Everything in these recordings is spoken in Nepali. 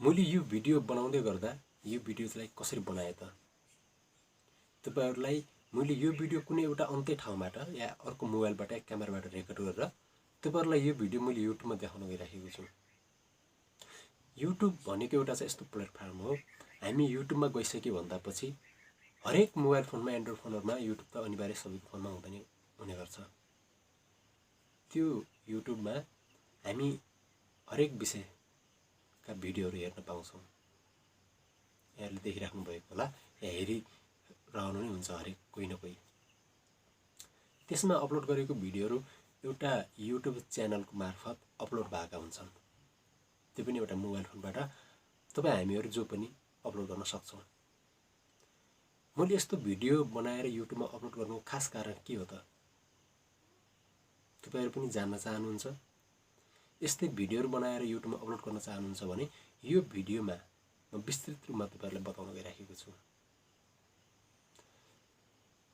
मैले यो भिडियो बनाउँदै गर्दा यो भिडियो चाहिँ कसरी बनाए त? तपाईहरुलाई मैले यो भिडियो कुनै एउटा अन्त्य ठाउँबाट या अर्को मोबाइलबाट या क्यामेराबाट रेकर्ड गरेर तपाईहरुलाई यो भिडियो मैले युट्युबमा देखाउन गइराखेको छु। युट्युब भनेको एउटा चाहिँ यस्तो प्लेटफर्म हो, हामी युट्युबमा गइसक्यो भन्दापछि हरेक मोबाइल फोनमा एन्ड्रोइड फोनहरुमा युट्युब त अनिवार्य सबैको फोनमा हुने गर्छ। त्यो युट्युबमा हामी हरेक विषयका भिडियोहरु हेर्न पाउँछौं। यहाँले देखिराख्नु भएको होला, या हेरिरहनु नै हुन्छ हरेक कोही न कोही। त्यसमा अपलोड गरेको भिडियोहरु एउटा युट्युब च्यानलको मार्फत अपलोड भएका हुन्छन्। त्यो पनि एउटा मोबाइल फोनबाट तपाई हामीहरु जो पनि अपलोड गर्न सक्छौं। मैले यस्तो भिडियो बनाएर युट्युबमा अपलोड गर्नुको खास कारण के हो त? तपाईहरु पनि जान्न चाहनुहुन्छ? यस्तै भिडियोहरु बनाएर युट्युबमा अपलोड गर्न चाहनुहुन्छ भने यो भिडियोमा म विस्तृत रूपमा तपाईहरुलाई बताउन गइराखेको छु।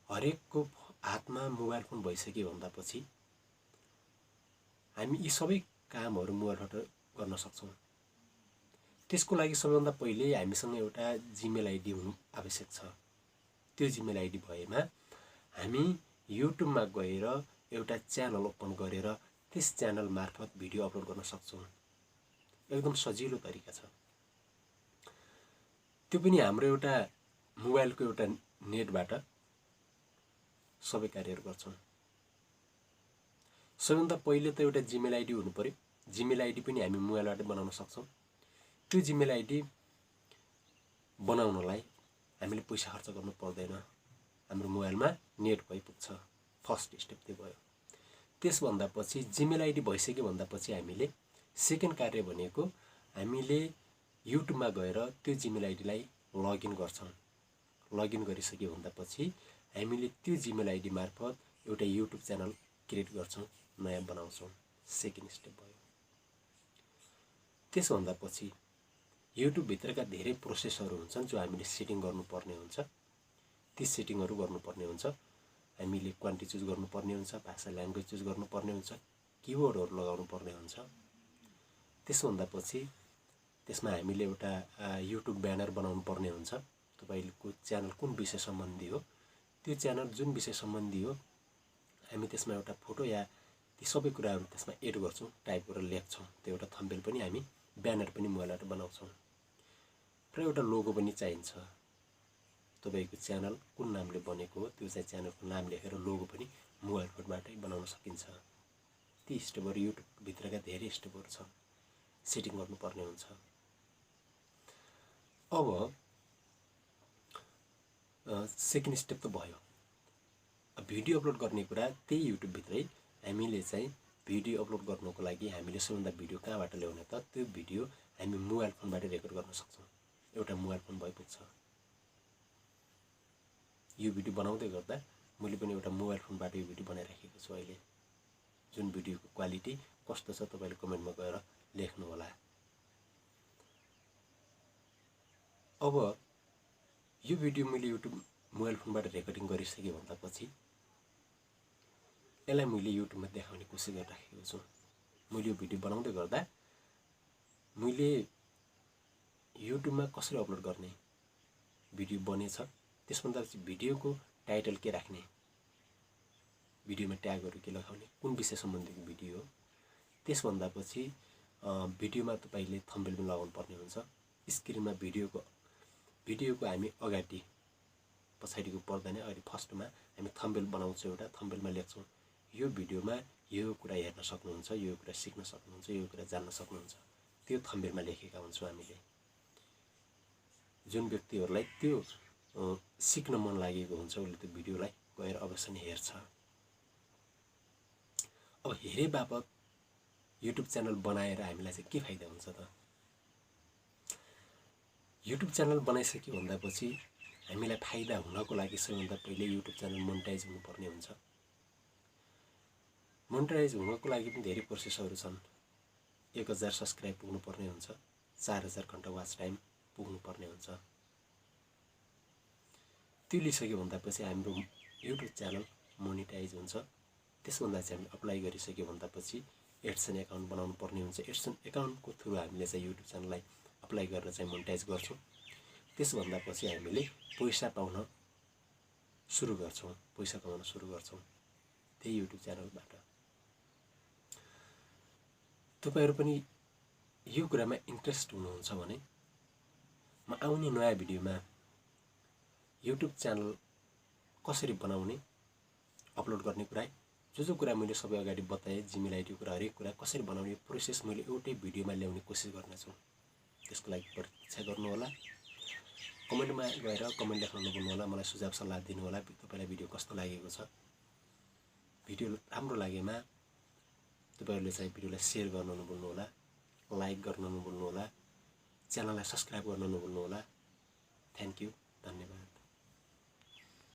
हरेकको हातमा मोबाइल फोन भइसक्यो भन्दापछि हामी यी सबै कामहरु मोबाइलबाट गर्न सक्छौं। त्यसको लागि सबैभन्दा पहिले हामीसँग एउटा जीमेल आईडी हुनु आवश्यक छ। त्यो जीमेल आईडी भएमा हामी युट्युबमा गएर एउटा च्यानल ओपन गरेर त्यस च्यानल मार्फत भिडियो अपलोड गर्न सक्छौं। एकदम सजिलो तरिका छ। त्यो पनि हाम्रो एउटा मोबाइलको एउटा नेटबाट सबै कार्यहरु गर्छौं। सबैभन्दा पहिले त एउटा जीमेल आईडी हुनु पर्यो। जीमेल आईडी पनि हामी मोबाइलबाट बनाउन सक्छौं। त्यो जीमेल आईडी बनाउनलाई हामीले पैसा खर्च गर्नु पर्दैन। हाम्रो मोबाइलमा नेट भइपुग्छ। फर्स्ट स्टेप त्यो भयो। त्यसभन्दा पछि जीमेल आईडी भइसक्यो भन्दा पछि हामीले सेकेन्ड कार्य भनेको हामीले युट्युबमा गएर त्यो जीमेल आईडीलाई लगइन गर्छौं। लगइन गरिसक्यो भन्दा पछि हामीले त्यो जीमेल आईडी मार्फत एउटा युट्युब च्यानल क्रिएट गर्छौं, नयाँ बनाउँछौं। सेकेन्ड स्टेप भयो। त्यसभन्दा पछि युट्युब भित्रका धेरै प्रोसेसहरु हुन्छन् जो हामीले सेटिङ गर्नुपर्ने हुन्छ। ती सेटिङहरु गर्नुपर्ने हुन्छ। हामीले क्वान्टिटी चुज गर्नुपर्ने हुन्छ, भाषा ल्याङ्ग्वेज चुज गर्नुपर्ने हुन्छ, किवर्डहरु लगाउनु पर्ने हुन्छ। त्यसभन्दा पछि त्यसमा हामीले एउटा युट्युब ब्यानर बनाउनु पर्ने हुन्छ। तपाईको च्यानल कुन विषय सम्बन्धी हो, त्यो च्यानल जुन विषय सम्बन्धी हो हामी त्यसमा एउटा फोटो या ती सबै कुराहरु त्यसमा एड गर्छौं, टाइप गरेर लेख्छौं। त्यो एउटा थम्बनेल पनि हामी ब्यानर पनि मोबाइलबाट बनाउँछौं। र एउटा लोगो पनि चाहिन्छ। तपाईको च्यानल कुन नामले बनेको हो त्यो चाहिँ च्यानलको नाम लेखेर लोगो पनि मोबाइल फोनबाटै बनाउन सकिन्छ। ती स्टेपहरु युट्युब भित्रका धेरै स्टेपहरु छन्। सेटिङ गर्नुपर्ने हुन्छ। अब सेकेन्ड स्टेप त भयो। भिडियो अपलोड गर्ने कुरा त्यही युट्युब भित्रै हामीले चाहिँ भिडियो अपलोड गर्नको लागि हामीले सबैभन्दा भिडियो कहाँबाट ल्याउने त? त्यो भिडियो हामी मोबाइल फोनबाट रेकर्ड गर्न सक्छौं। एउटा मोबाइल फोन भइपुग्छ। यो भिडियो बनाउँदै गर्दा मैले पनि एउटा मोबाइल फोनबाट यो भिडियो बनाइराखेको छु अहिले। जुन भिडियोको क्वालिटी कस्तो छ तपाईले कमेन्टमा गएर लेख्नु होला। अब यो भिडियो मैले युट्युब मोबाइल फोनबाट रेकर्डिङ गरिसके भन्दा पछि यसलाई मैले युट्युबमा देखाउने कोसिस गरिराखेको छु। मैले यो भिडियो बनाउँदै गर्दा मैले युट्युबमा कसरी अपलोड गर्ने, भिडियो बनेछ त्यसभन्दा पछि भिडियोको टाइटल के राख्ने, भिडियोमा ट्यागहरु के लगाउने, कुन विषय सम्बन्धीको भिडियो हो, त्यसभन्दा पछि भिडियोमा तपाईले थम्बनेल पनि लगाउनु पर्ने हुन्छ। स्क्रिनमा भिडियोको हामी अगाडि पछाडिको पर्दा नै अगाडि फर्स्टमा हामी थम्बनेल बनाउँछौं। एउटा थम्बनेलमा लेख्छौं यो भिडियोमा यो कुरा हेर्न सक्नुहुन्छ, यो कुरा सिक्न सक्नुहुन्छ, यो कुरा जान्न सक्नुहुन्छ। त्यो थम्बनेलमा लेखेका हुन्छौं हामीले। जुन व्यक्तिहरुलाई त्यो सिक्न मन लागेको हुन्छ उले त्यो भिडियोलाई गएर अवश्य नै हेर्छ। अब हेरे बापत युट्युब च्यानल बनाएर हामीलाई चाहिँ के फाइदा हुन्छ त? युट्युब च्यानल बनाइसक्यो भन्दा पछि हामीलाई फाइदा हुनको लागि सबैभन्दा पहिले युट्युब च्यानल मोनेटाइज हुनुपर्ने हुन्छ। मोनेटाइज हुनको लागि पनि धेरै प्रोसेसहरु छन्। 1000 सब्स्क्राइब पुग्नुपर्ने हुन्छ, 4000 घण्टा वाच टाइम पुग्नुपर्ने हुन्छ। त्यो लिइसक्यो भन्दा पछि हाम्रो युट्युब च्यानल मोनेटाइज हुन्छ। त्यसभन्दा चाहिँ हामी अप्लाई गरिसक्यो भन्दा पछि एडसेन्स अकाउन्ट बनाउनु पर्ने हुन्छ। एडसेन्स अकाउन्टको थ्रु हामीले चाहिँ युट्युब च्यानललाई अप्लाई गरेर चाहिँ मोनेटाइज गर्छौँ। त्यसभन्दा पछि हामीले पैसा पाउन सुरु गर्छौँ, पैसा कमाउन सुरु गर्छौँ त्यही युट्युब च्यानलबाट। तपाईहरु पनि यो कुरामा इन्ट्रेस्ट हुनुहुन्छ भने म आउने नयाँ भिडियोमा युट्युब च्यानल कसरी बनाउने, अपलोड गर्ने कुरा, जो कुरा मैले सबै अगाडि बताएँ, जिमेल आइडी कुरा, हरेक कुरा कसरी बनाउने प्रोसेस मैले एउटै भिडियोमा ल्याउने कोसिस गर्नेछु। त्यसको लागि प्रतीक्षा गर्नु होला। कमेन्टमा गएर कमेन्ट लेख्न नभुल्नु होला, मलाई सुझाव सल्लाह दिनु होला तपाईलाई भिडियो कस्तो लागेको छ। भिडियो राम्रो लागेमा तपाईहरुले चाहिँ भिडियोलाई शेयर गर्न नभुल्नु होला, लाइक गर्न नभुल्नु होला, च्यानललाई सब्स्क्राइब गर्न नभुल्नु होला। थ्यांक यू, धन्यवाद।